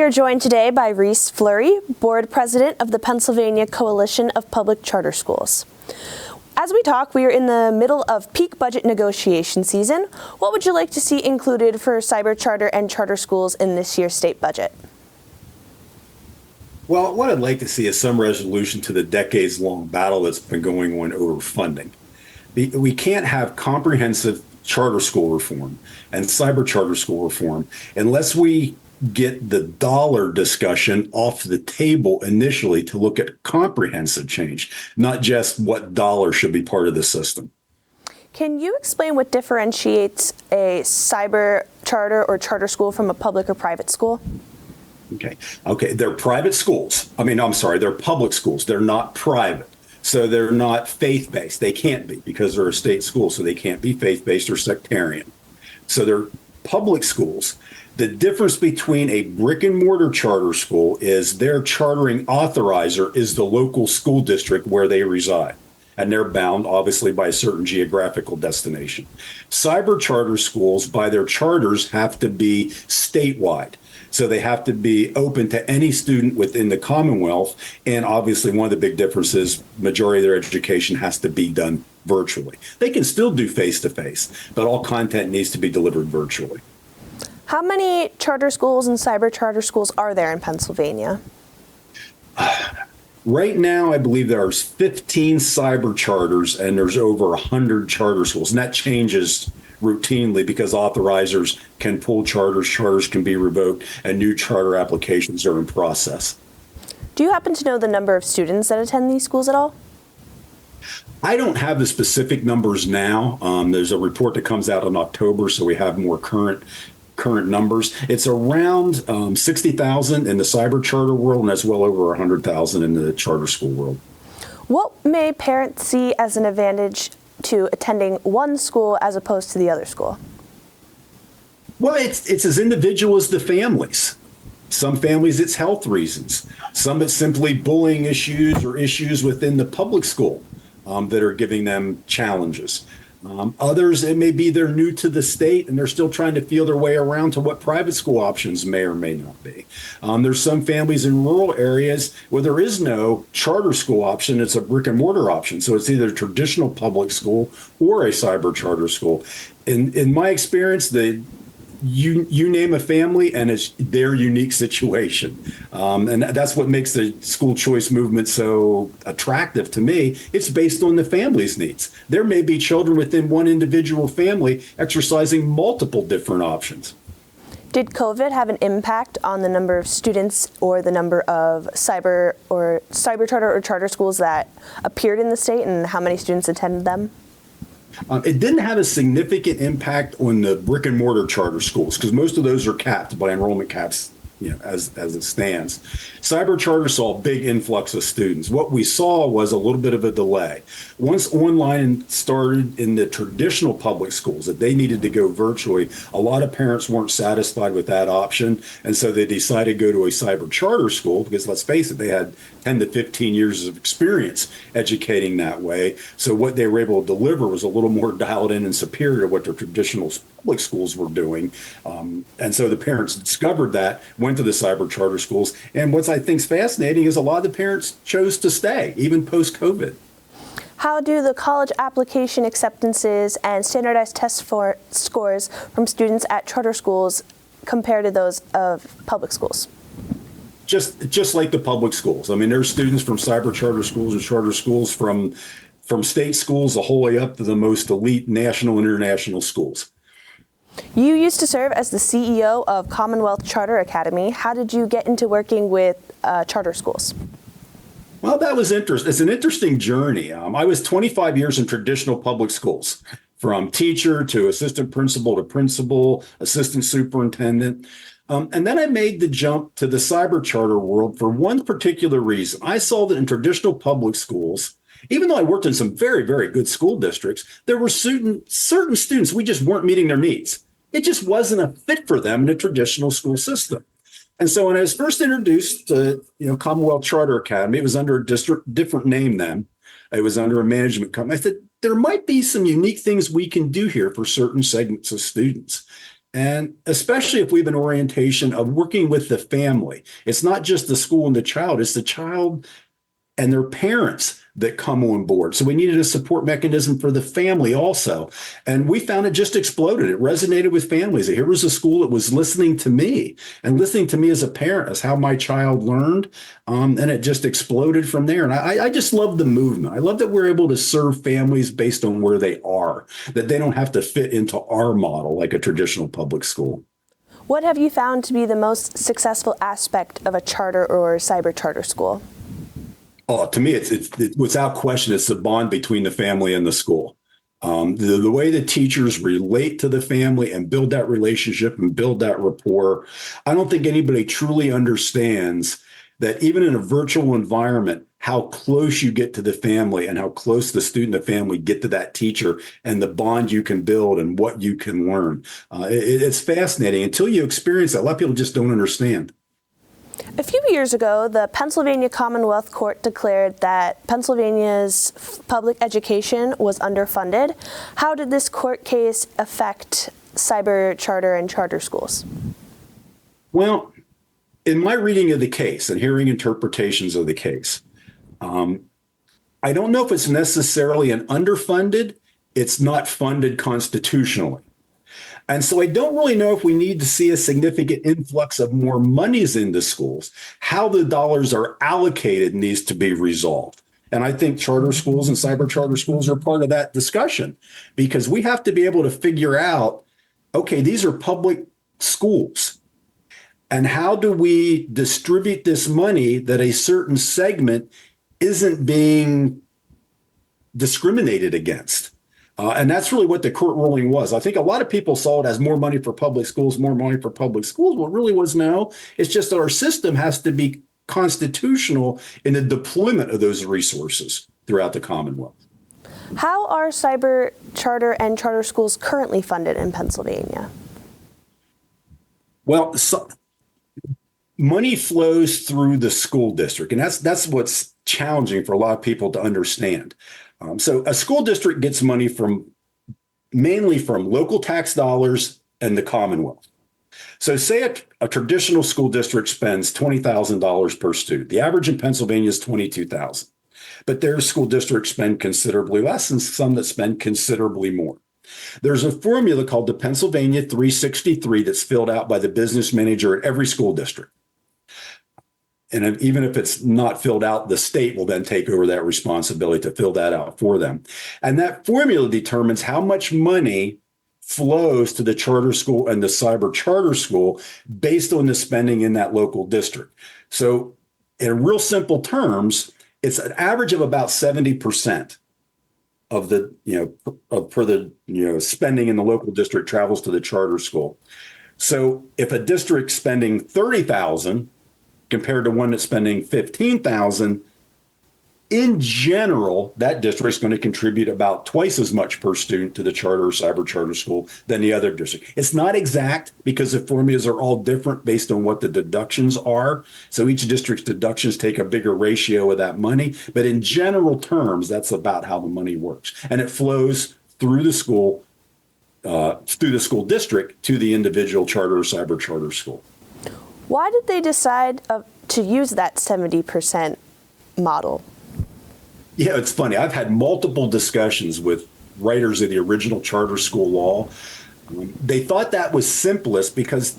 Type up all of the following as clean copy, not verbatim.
are joined today by Reese Flurie, Board President of the Pennsylvania Coalition of Public Charter Schools. As we talk, we are in the middle of peak budget negotiation season. What would you like to see included for cyber charter and charter schools in this year's state budget? Well, what I'd like to see is some resolution to the decades-long battle that's been going on over funding. We can't have comprehensive charter school reform and cyber charter school reform unless we get the dollar discussion off the table initially to look at comprehensive change, not just what dollar should be part of the system. Can you explain what differentiates a cyber charter or charter school from a public or private school? Okay. They're private schools. They're public schools. They're not private. So they're not faith-based. They can't be because they're a state school, so they can't be faith-based or sectarian. So they're public schools. The difference between a brick and mortar charter school is their chartering authorizer is the local school district where they reside. And they're bound, obviously, by a certain geographical destination. Cyber charter schools, by their charters, have to be statewide. So they have to be open to any student within the Commonwealth. And obviously, one of the big differences, majority of their education has to be done virtually. They can still do face-to-face, but all content needs to be delivered virtually. How many charter schools and cyber charter schools are there in Pennsylvania? Right now, I believe there's 15 cyber charters and there's over 100 charter schools. And that changes routinely because authorizers can pull charters, charters can be revoked, and new charter applications are in process. Do you happen to know the number of students that attend these schools at all? I don't have the specific numbers now. There's a report that comes out in October, so we have more current numbers. It's around 60,000 in the cyber charter world, and that's well over 100,000 in the charter school world. What may parents see as an advantage to attending one school as opposed to the other school? Well, it's as individual as the families. Some families, it's health reasons. Some, it's simply bullying issues or issues within the public school that are giving them challenges. Others, it may be they're new to the state and they're still trying to feel their way around to what private school options may or may not be. There's some families in rural areas where there is no charter school option. It's a brick and mortar option. So it's either a traditional public school or a cyber charter school. In my experience, you name a family and it's their unique situation. And that's what makes the school choice movement so attractive to me. It's based on the family's needs. There may be children within one individual family exercising multiple different options. Did COVID have an impact on the number of students or the number of cyber charter or charter schools that appeared in the state and how many students attended them? It didn't have a significant impact on the brick and mortar charter schools because most of those are capped by enrollment caps, as it stands. Cyber charter saw a big influx of students. What we saw was a little bit of a delay. Once online started in the traditional public schools that they needed to go virtually, a lot of parents weren't satisfied with that option. And so they decided to go to a cyber charter school because, let's face it, they had 10 to 15 years of experience educating that way. So what they were able to deliver was a little more dialed in and superior to what their traditional public schools were doing. And so the parents discovered that, went to the cyber charter schools. And what I think is fascinating is a lot of the parents chose to stay, even post-COVID. How do the college application acceptances and standardized test scores from students at charter schools compare to those of public schools? Just like the public schools. There's students from cyber charter schools and charter schools from state schools all the way up to the most elite national and international schools. You used to serve as the CEO of Commonwealth Charter Academy. How did you get into working with charter schools? Well, that was interesting. It's an interesting journey. I was 25 years in traditional public schools, from teacher to assistant principal, assistant superintendent. And then I made the jump to the cyber charter world for one particular reason. I saw that in traditional public schools, even though I worked in some very, very good school districts, there were certain students, we just weren't meeting their needs. It just wasn't a fit for them in a traditional school system. And so when I was first introduced to Commonwealth Charter Academy, it was under a different name then. It was under a management company. I said, there might be some unique things we can do here for certain segments of students. And especially if we have an orientation of working with the family. It's not just the school and the child, it's the child and their parents that come on board. So we needed a support mechanism for the family also. And we found it just exploded. It resonated with families. Here was a school that was listening to me and listening to me as a parent, as how my child learned. And it just exploded from there. And I just love the movement. I love that we're able to serve families based on where they are, that they don't have to fit into our model like a traditional public school. What have you found to be the most successful aspect of a charter or cyber charter school? Oh, to me, it's without question, it's the bond between the family and the school. The way the teachers relate to the family and build that relationship and build that rapport. I don't think anybody truly understands that even in a virtual environment, how close you get to the family and how close the student and family get to that teacher and the bond you can build and what you can learn. It's fascinating until you experience that. A lot of people just don't understand. A few years ago, the Pennsylvania Commonwealth Court declared that Pennsylvania's public education was underfunded. How did this court case affect cyber charter and charter schools? Well, in my reading of the case and hearing interpretations of the case, I don't know if it's necessarily an underfunded, it's not funded constitutionally. And so I don't really know if we need to see a significant influx of more monies into schools. How the dollars are allocated needs to be resolved. And I think charter schools and cyber charter schools are part of that discussion because we have to be able to figure out, okay, these are public schools. And how do we distribute this money that a certain segment isn't being discriminated against? And that's really what the court ruling was. I think a lot of people saw it as more money for public schools, more money for public schools. What really was no, it's just that our system has to be constitutional in the deployment of those resources throughout the Commonwealth. How are cyber charter and charter schools currently funded in Pennsylvania? Well, money flows through the school district, and that's what's challenging for a lot of people to understand. So a school district gets money mainly from local tax dollars and the Commonwealth. So say a traditional school district spends $20,000 per student. The average in Pennsylvania is $22,000. But their school districts spend considerably less and some that spend considerably more. There's a formula called the Pennsylvania 363 that's filled out by the business manager at every school district. And even if it's not filled out, the state will then take over that responsibility to fill that out for them. And that formula determines how much money flows to the charter school and the cyber charter school based on the spending in that local district. So in real simple terms, it's an average of about 70% of the, spending in the local district travels to the charter school. So if a district's spending $30,000 compared to one that's spending $15,000, in general, that district is going to contribute about twice as much per student to the charter or cyber charter school than the other district. It's not exact because the formulas are all different based on what the deductions are. So each district's deductions take a bigger ratio of that money. But in general terms, that's about how the money works. And it flows through the school district to the individual charter or cyber charter school. Why did they decide to use that 70% model? Yeah, it's funny. I've had multiple discussions with writers of the original charter school law. They thought that was simplest because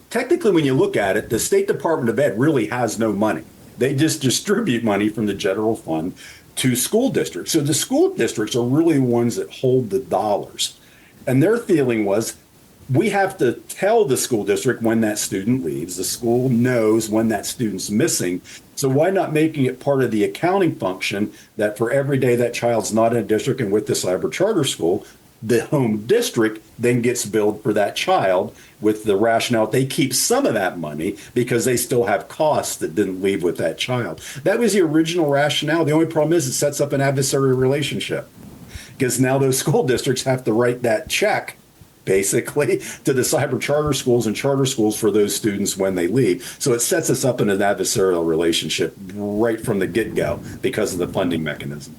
technically when you look at it, the State Department of Ed really has no money. They just distribute money from the general fund to school districts. So the school districts are really ones that hold the dollars. And their feeling was, we have to tell the school district when that student leaves. The school knows when that student's missing. So why not making it part of the accounting function that for every day that child's not in a district and with the cyber charter school, the home district then gets billed for that child with the rationale they keep some of that money because they still have costs that didn't leave with that child. That was the original rationale. The only problem is it sets up an adversarial relationship because now those school districts have to write that check basically to the cyber charter schools and charter schools for those students when they leave. So it sets us up in an adversarial relationship right from the get-go because of the funding mechanism.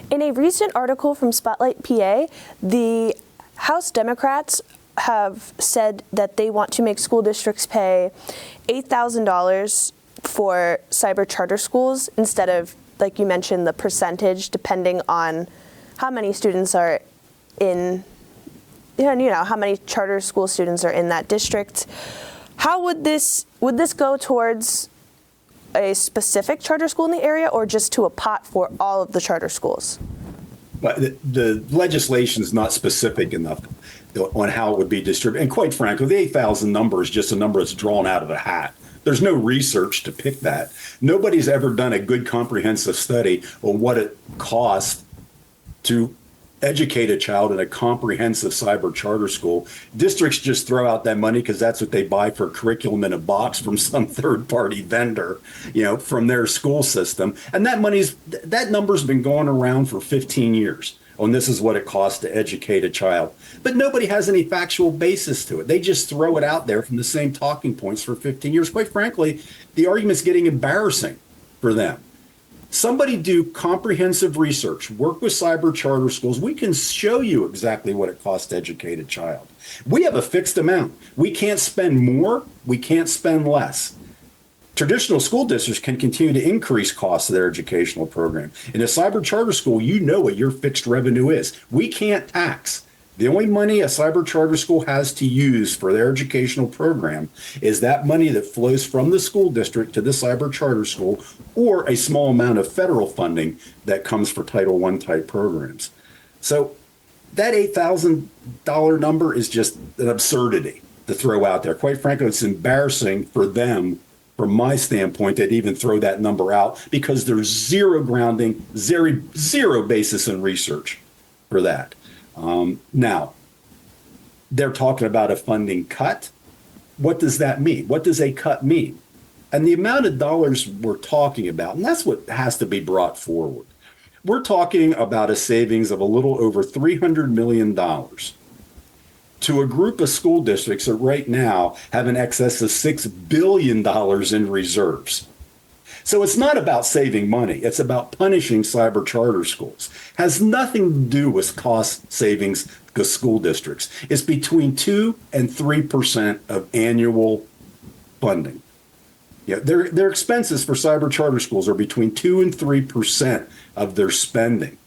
In a recent article from Spotlight PA, the House Democrats have said that they want to make school districts pay $8,000 for cyber charter schools instead of, like you mentioned, the percentage depending on how many students are in, how many charter school students are in that district. How would this go towards a specific charter school in the area or just to a pot for all of the charter schools? But the legislation is not specific enough on how it would be distributed. And quite frankly, the 8,000 number is just a number that's drawn out of a hat. There's no research to pick that. Nobody's ever done a good comprehensive study on what it costs to educate a child in a comprehensive cyber charter school. Districts just throw out that money because that's what they buy for curriculum in a box from some third-party vendor, from their school system. And that number's been going around for 15 years. And this is what it costs to educate a child. But nobody has any factual basis to it. They just throw it out there from the same talking points for 15 years. Quite frankly, the argument's getting embarrassing for them. Somebody do comprehensive research, work with cyber charter schools. We can show you exactly what it costs to educate a child. We have a fixed amount. We can't spend more. We can't spend less. Traditional school districts can continue to increase costs of their educational program. In a cyber charter school, you know what your fixed revenue is. We can't tax. The only money a cyber charter school has to use for their educational program is that money that flows from the school district to the cyber charter school or a small amount of federal funding that comes for Title I type programs. So that $8,000 number is just an absurdity to throw out there. Quite frankly, it's embarrassing for them, from my standpoint, they'd even throw that number out because there's zero grounding, zero basis in research for that. Now, they're talking about a funding cut. What does that mean? What does a cut mean? And the amount of dollars we're talking about, and that's what has to be brought forward. We're talking about a savings of a little over $300 million to a group of school districts that right now have an excess of $6 billion in reserves. So it's not about saving money. It's about punishing cyber charter schools. Has nothing to do with cost savings to school districts. It's between 2 and 3% of annual funding. Yeah, their expenses for cyber charter schools are between 2 and 3% of their spending.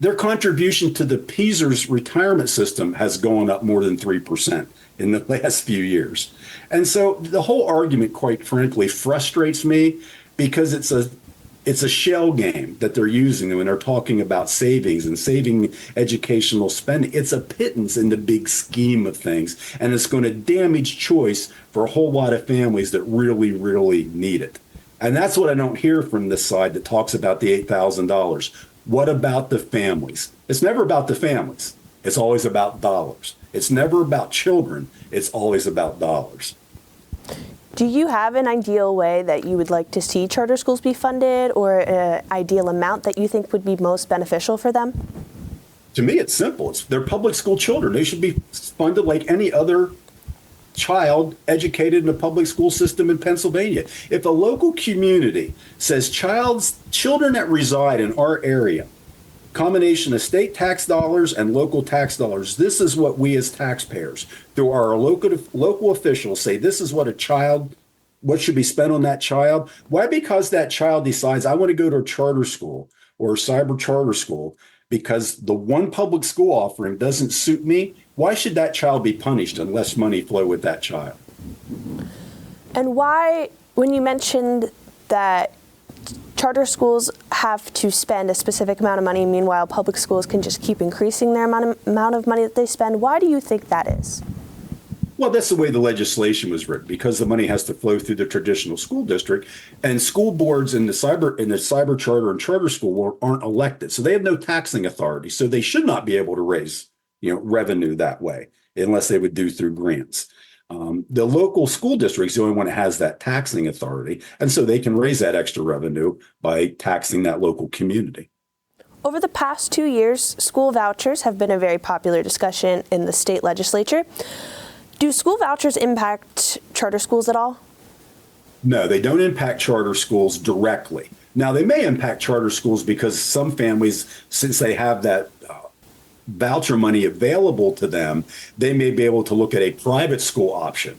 Their contribution to the PSERS retirement system has gone up more than 3% in the last few years. And so the whole argument, quite frankly, frustrates me because it's a shell game that they're using when they're talking about savings and saving educational spending. It's a pittance in the big scheme of things, and it's going to damage choice for a whole lot of families that really, really need it. And that's what I don't hear from this side that talks about the $8,000. What about the families? It's never about the families. It's always about dollars. It's never about children. It's always about dollars. Do you have an ideal way that you would like to see charter schools be funded or an ideal amount that you think would be most beneficial for them? To me, it's simple. They're public school children. They should be funded like any other child educated in a public school system in Pennsylvania. If a local community says children that reside in our area, combination of state tax dollars and local tax dollars, this is what we as taxpayers, through our local officials, say this is what should be spent on that child. Why? Because that child decides, I want to go to a charter school or a cyber charter school because the one public school offering doesn't suit me. Why should that child be punished unless money flow with that child? And why, when you mentioned that charter schools have to spend a specific amount of money, meanwhile public schools can just keep increasing their amount of money that they spend, why do you think that is? Well, that's the way the legislation was written, because the money has to flow through the traditional school district, and school boards in the cyber charter and charter school world aren't elected, so they have no taxing authority. So they should not be able to raise, revenue that way unless they would do through grants. The local school district is the only one that has that taxing authority, and so they can raise that extra revenue by taxing that local community. Over the past 2 years, school vouchers have been a very popular discussion in the state legislature. Do school vouchers impact charter schools at all? No, they don't impact charter schools directly. Now, they may impact charter schools because some families, since they have that voucher money available to them, they may be able to look at a private school option.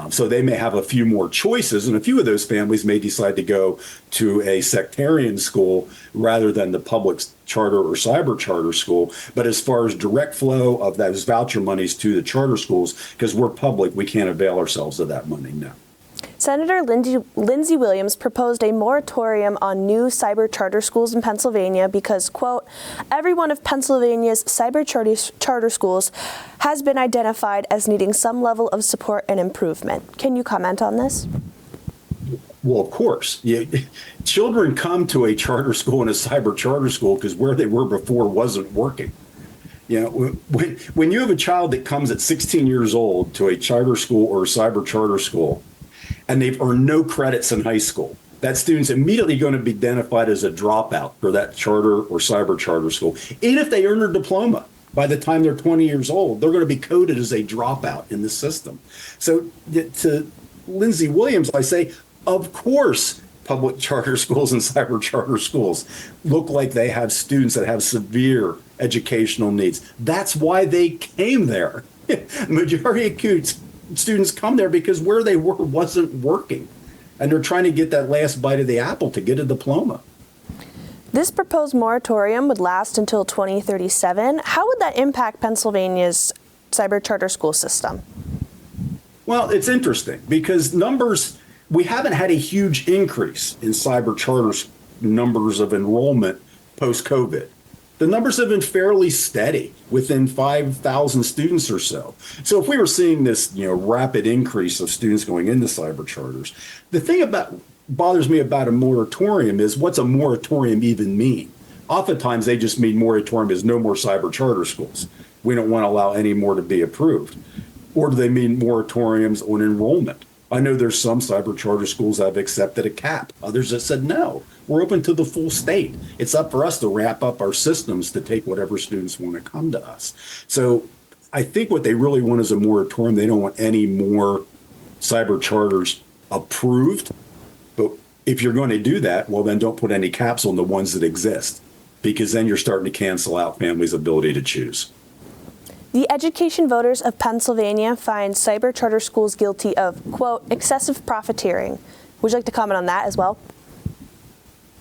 So they may have a few more choices, and a few of those families may decide to go to a sectarian school rather than the public charter or cyber charter school. But as far as direct flow of those voucher monies to the charter schools, because we're public, we can't avail ourselves of that money now. Senator Lindsey Williams proposed a moratorium on new cyber charter schools in Pennsylvania because, quote, every one of Pennsylvania's cyber charter schools has been identified as needing some level of support and improvement. Can you comment on this? Well, of course. Children come to a charter school and a cyber charter school because where they were before wasn't working. When you have a child that comes at 16 years old to a charter school or a cyber charter school, and they've earned no credits in high school, that student's immediately going to be identified as a dropout for that charter or cyber charter school. Even if they earn their diploma, by the time they're 20 years old, they're going to be coded as a dropout in the system. So to Lindsey Williams, I say, of course, public charter schools and cyber charter schools look like they have students that have severe educational needs. That's why they came there. The majority of students come there because where they were wasn't working, and they're trying to get that last bite of the apple to get a diploma. This proposed moratorium would last until 2037. How would that impact Pennsylvania's cyber charter school system? Well, it's interesting because we haven't had a huge increase in cyber charter numbers of enrollment post-COVID. The numbers have been fairly steady, within 5,000 students or so. So if we were seeing this, rapid increase of students going into cyber charters, the thing bothers me about a moratorium is, what's a moratorium even mean? Oftentimes they just mean moratorium is no more cyber charter schools. We don't want to allow any more to be approved. Or do they mean moratoriums on enrollment? I know there's some cyber charter schools that have accepted a cap. Others that said, no, we're open to the full state. It's up for us to wrap up our systems to take whatever students want to come to us. So I think what they really want is a moratorium. They don't want any more cyber charters approved. But if you're going to do that, well, then don't put any caps on the ones that exist, because then you're starting to cancel out families' ability to choose. The education voters of Pennsylvania find cyber charter schools guilty of, quote, excessive profiteering. Would you like to comment on that as well?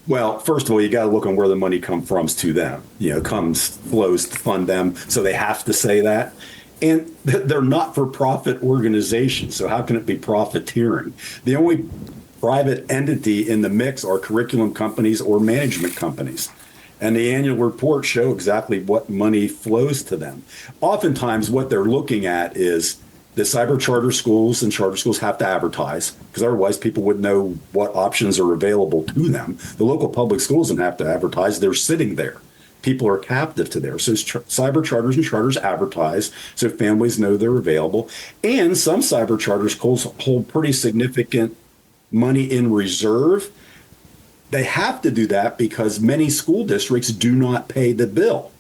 Well, first of all, you got to look on where the money flows to them. Flows to fund them, so they have to say that. And they're not-for-profit organizations, so how can it be profiteering? The only private entity in the mix are curriculum companies or management companies. And the annual reports show exactly what money flows to them. Oftentimes, what they're looking at is the cyber charter schools and charter schools have to advertise, because otherwise people would know what options are available to them. The local public schools don't have to advertise. They're sitting there. People are captive to there. So cyber charters and charters advertise so families know they're available. And some cyber charter schools hold pretty significant money in reserve. They have to do that because many school districts do not pay the bill.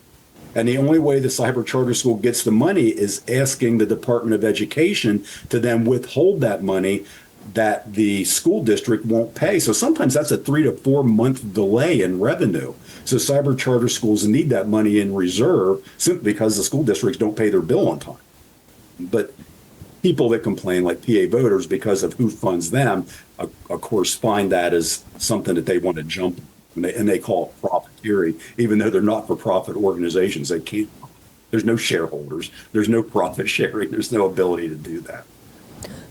And the only way the cyber charter school gets the money is asking the Department of Education to then withhold that money that the school district won't pay. So sometimes that's a 3 to 4 month delay in revenue. So cyber charter schools need that money in reserve simply because the school districts don't pay their bill on time. But people that complain, like PA voters, because of who funds them, of course, find that as something that they want to jump, and they call it profiteering, even though they're not-for-profit organizations. They can't. There's no shareholders. There's no profit sharing. There's no ability to do that.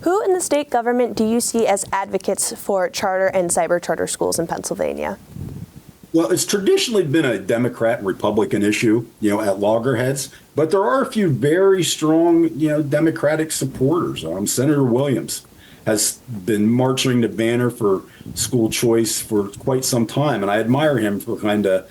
Who in the state government do you see as advocates for charter and cyber charter schools in Pennsylvania? Well, it's traditionally been a Democrat and Republican issue, at loggerheads, but there are a few very strong, Democratic supporters. Senator Williams has been marching the banner for school choice for quite some time, and I admire him for kind of,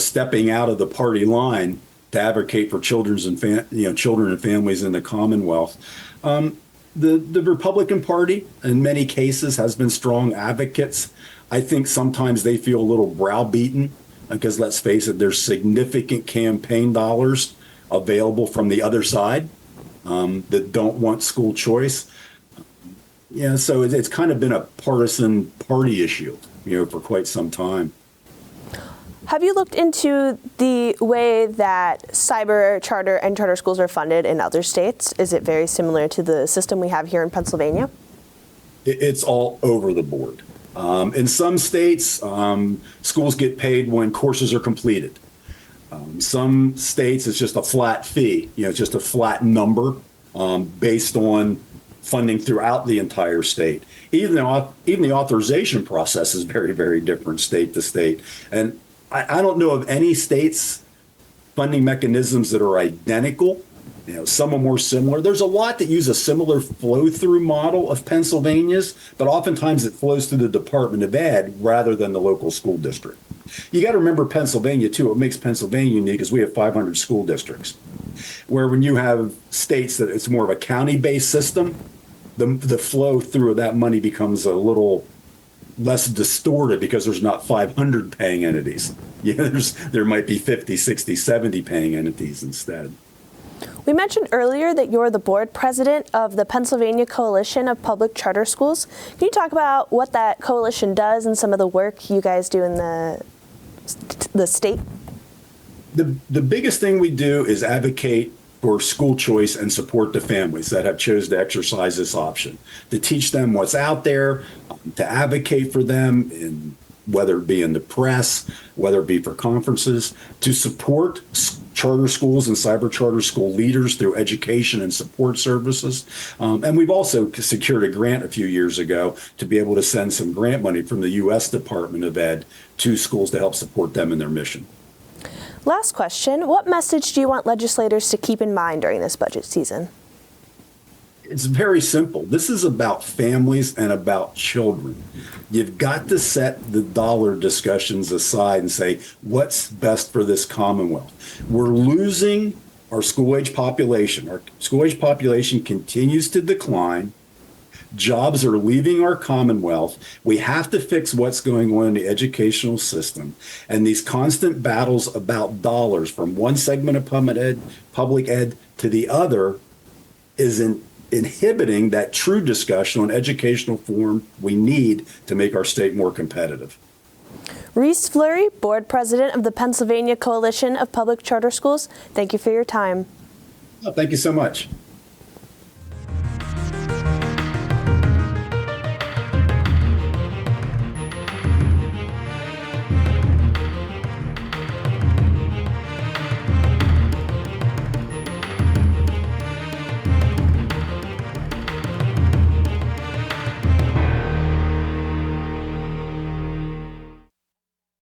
stepping out of the party line to advocate for children and families in the Commonwealth. The Republican Party, in many cases, has been strong advocates. I think sometimes they feel a little browbeaten because, let's face it, there's significant campaign dollars available from the other side that don't want school choice. So it's kind of been a partisan party issue, for quite some time. Have you looked into the way that cyber charter and charter schools are funded in other states? Is it very similar to the system we have here in Pennsylvania? It's all over the board. In some states, schools get paid when courses are completed. Some states, it's just a flat fee, just a flat number based on funding throughout the entire state. Even the authorization process is very, very different state to state. And I don't know of any states' funding mechanisms that are identical. Some are more similar. There's a lot that use a similar flow-through model of Pennsylvania's, but oftentimes it flows through the Department of Ed rather than the local school district. You got to remember Pennsylvania, too. What makes Pennsylvania unique is we have 500 school districts, where when you have states that it's more of a county-based system, the flow through of that money becomes a little less distorted because there's not 500 paying entities. There might be 50, 60, 70 paying entities instead. We mentioned earlier that you're the board president of the Pennsylvania Coalition of Public Charter Schools. Can you talk about what that coalition does and some of the work you guys do in the state? The biggest thing we do is advocate for school choice and support the families that have chosen to exercise this option, to teach them what's out there, to advocate for them, whether it be in the press, whether it be for conferences, to support charter schools and cyber charter school leaders through education and support services. And we've also secured a grant a few years ago to be able to send some grant money from the U.S. Department of Ed to schools to help support them in their mission. Last question, what message do you want legislators to keep in mind during this budget season? It's very simple. This is about families and about children. You've got to set the dollar discussions aside and say, what's best for this Commonwealth? We're losing our school-age population. Our school-age population continues to decline. Jobs are leaving our Commonwealth. We have to fix what's going on in the educational system. And these constant battles about dollars from one segment of public ed to the other is inhibiting that true discussion on educational reform we need to make our state more competitive. Reese Flurie, Board President of the Pennsylvania Coalition of Public Charter Schools, thank you for your time. Oh, thank you so much.